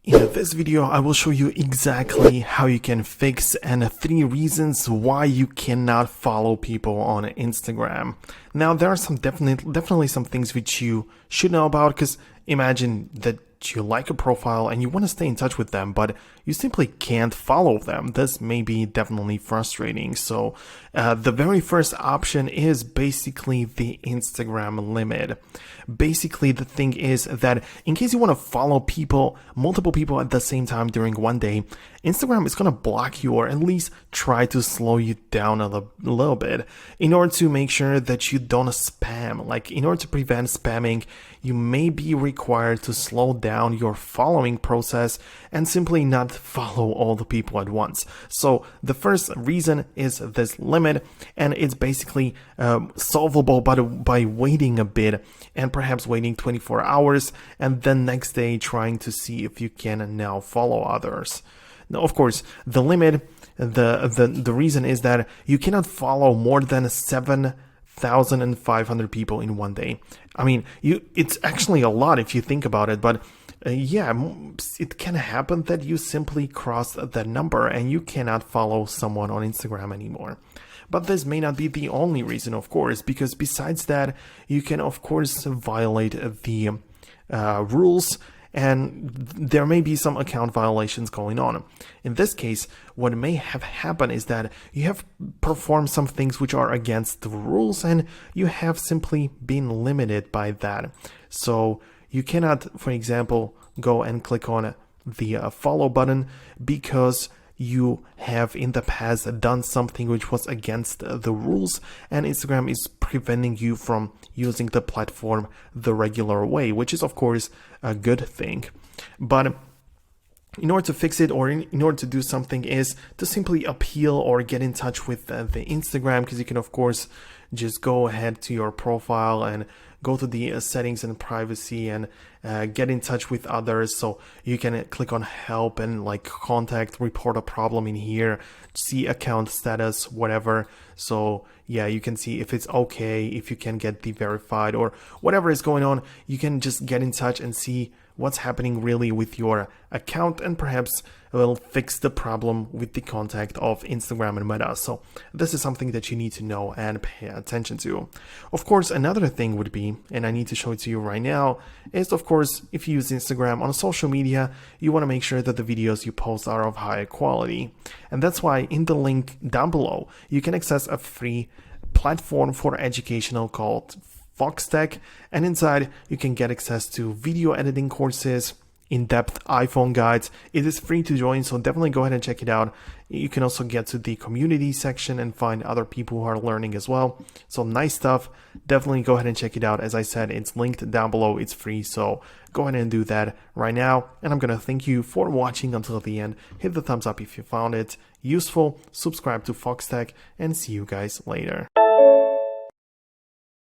In this video, I will show you exactly how you can fix and 3 reasons why you cannot follow people on Instagram. Now, there are some definitely some things which you should know about, because imagine that you like a profile and you want to stay in touch with them, but you simply can't follow them. This may be definitely frustrating. So the very first option is basically the Instagram limit. Basically, the thing is that in case you want to follow people, multiple people at the same time during one day, Instagram is going to block you, or at least try to slow you down a little bit in order to make sure that you don't spam. Like, in order to prevent spamming, you may be required to slow down your following process and simply not follow all the people at once. So the first reason is this limit, and it's basically solvable by waiting a bit, and perhaps waiting 24 hours and then next day trying to see if you can now follow others. Now, of course, the limit, the reason is that you cannot follow more than 7,500 people in one day. I mean, it's actually a lot if you think about it, but yeah, it can happen that you simply cross that number and you cannot follow someone on Instagram anymore. But this may not be the only reason, of course, because besides that, you can, of course, violate the rules, and there may be some account violations going on. In this case, what may have happened is that you have performed some things which are against the rules, and you have simply been limited by that. So you cannot, for example, go and click on the follow button because you have in the past done something which was against the rules, and Instagram is preventing you from using the platform the regular way, which is of course a good thing. But in order to fix it, or in order to do something, is to simply appeal or get in touch with the Instagram, because you can of course just go ahead to your profile and go to the settings and privacy and get in touch with others. So you can click on help and like contact, report a problem in here, see account status, whatever. So yeah, you can see if it's okay, if you can get the verified or whatever is going on. You can just get in touch and see what's happening really with your account, and perhaps will fix the problem with the contact of Instagram and Meta. So this is something that you need to know and pay attention to. Of course, another thing would be, and I need to show it to you right now, is of course, if you use Instagram on social media, you want to make sure that the videos you post are of high quality. And that's why in the link down below, you can access a free platform for educational called Foxtecc, and inside you can get access to video editing courses, in-depth iPhone guides. It is free to join, so definitely go ahead and check it out. You can also get to the community section and find other people who are learning as well. So nice stuff. Definitely go ahead and check it out. As I said, it's linked down below. It's free, so go ahead and do that right now. And I'm gonna thank you for watching until the end. Hit the thumbs up if you found it useful, subscribe to Foxtecc, and see you guys later.